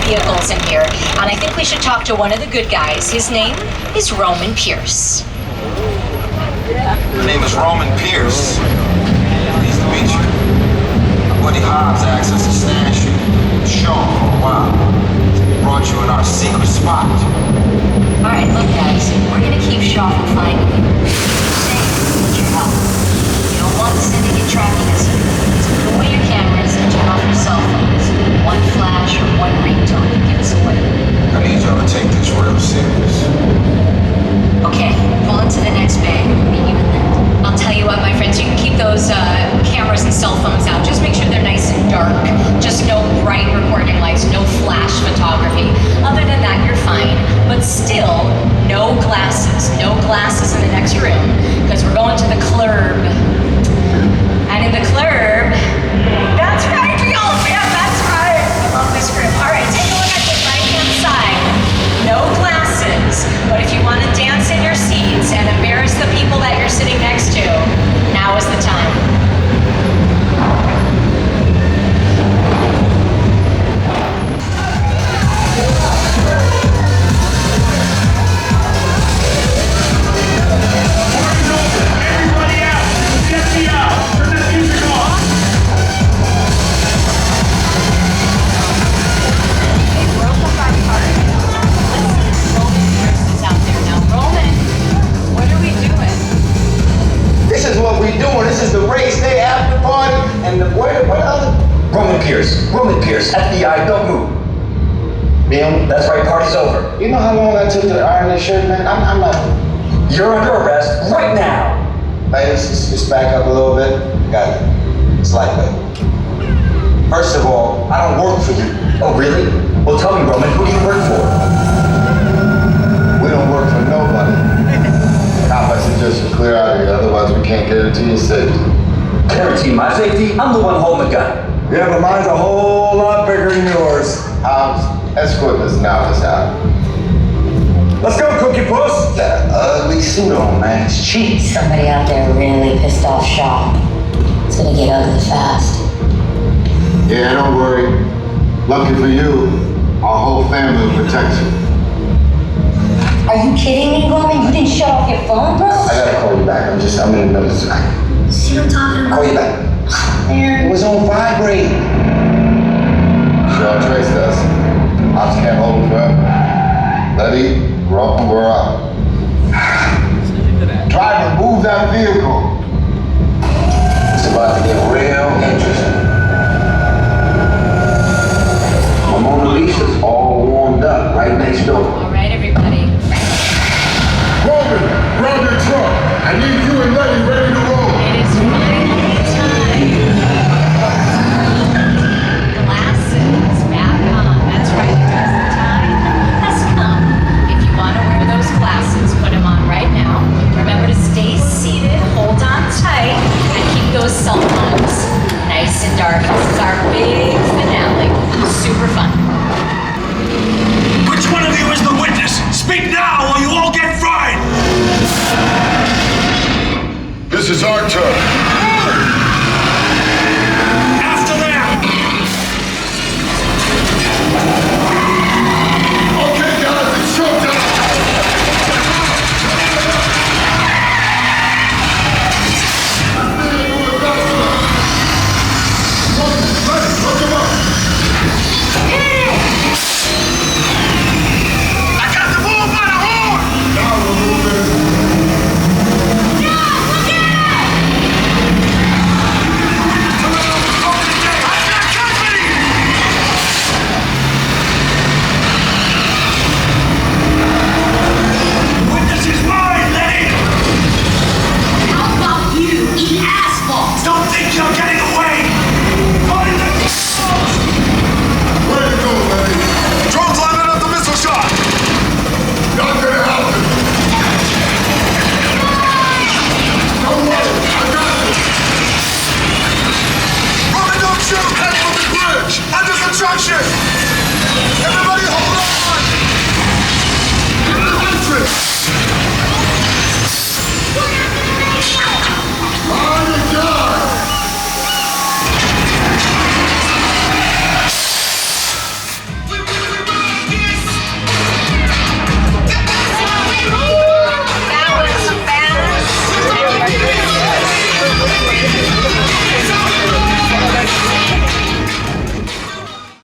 vehicles in here, and I think we should talk to one of the good guys. His name is Roman Pierce. My name is Roman Pierce. Pleased to meet you. My buddy Hobbs asked us to snatch you. Sean for a while. Brought you in our secret spot. Alright, look guys, we're gonna keep Shaw from finding you. With your help. You don't want the syndicate tracking us. So put away your cameras and turn off your cell phones. One flash or one ringtone can give us away. I need y'all to take this real serious. Okay, pull into the next bay. Meet you in there. I'll tell you what, my friends, you can keep those cameras and cell phones out. Just make sure they're nice and dark. Just no bright recording lights, no flash photography. Other than that, you're fine. But still, no glasses. No glasses in the next room, because we're going to the club. And in the club, that's right, y'all. Yeah, that's right. I love this group. All right, take a look at the right-hand side. No glasses, but if you want to dance in your seats and embarrass the people that you're sitting next to, now is the time. Everybody out! Get me out! Turn that music off! Hey, Roman by card. Let's see if Roman Pierce is out there now. Roman, what are we doing? This is what we doing. This is the race day after party, and the what other? Roman Pierce, FBI, don't move. Bill, That's right, party's over. you know how long I took to iron this shirt, man? I'm not. You're under arrest right now. Hey, let's back up a little bit. Got it. It's lightweight. First of all, I don't work for you. Oh, really? Well, tell me, Roman, who do you work for? We don't work for nobody. I suggest you clear out of here, otherwise we can't guarantee your safety. Guarantee my safety? I'm the one holding the gun. Yeah, but mine's a whole lot bigger than yours. Escort this novice out. Let's go, Cookie Puss. That ugly suit on, man. It's cheap. Somebody out there really pissed off Shaw. It's gonna get ugly fast. Yeah, don't worry. Lucky for you, our whole family will protect you. Are you kidding me, Roman? You didn't shut off your phone, bro? I gotta call you back. I'm in the middle of tonight. See what I'm talking about? Call you back. It was on vibrate. Sure traced us. Ops can't hold him forever. Let eat, grow up and grow up. Driver, move that vehicle. It's about to get real interesting. My Mona Lisa's all warmed up right next door. All right, everybody. Roman, grab your truck. I need you and Letty ready to roll. It is finally time. Glasses back on. That's right, because the time has come. If you want to wear those glasses, put them on right now. Remember to stay seated, hold on tight, and keep those cell phones nice and dark. This is our big finale. Super fun. Which one of you is the witness? Speak now or you all get fried! This is our turn.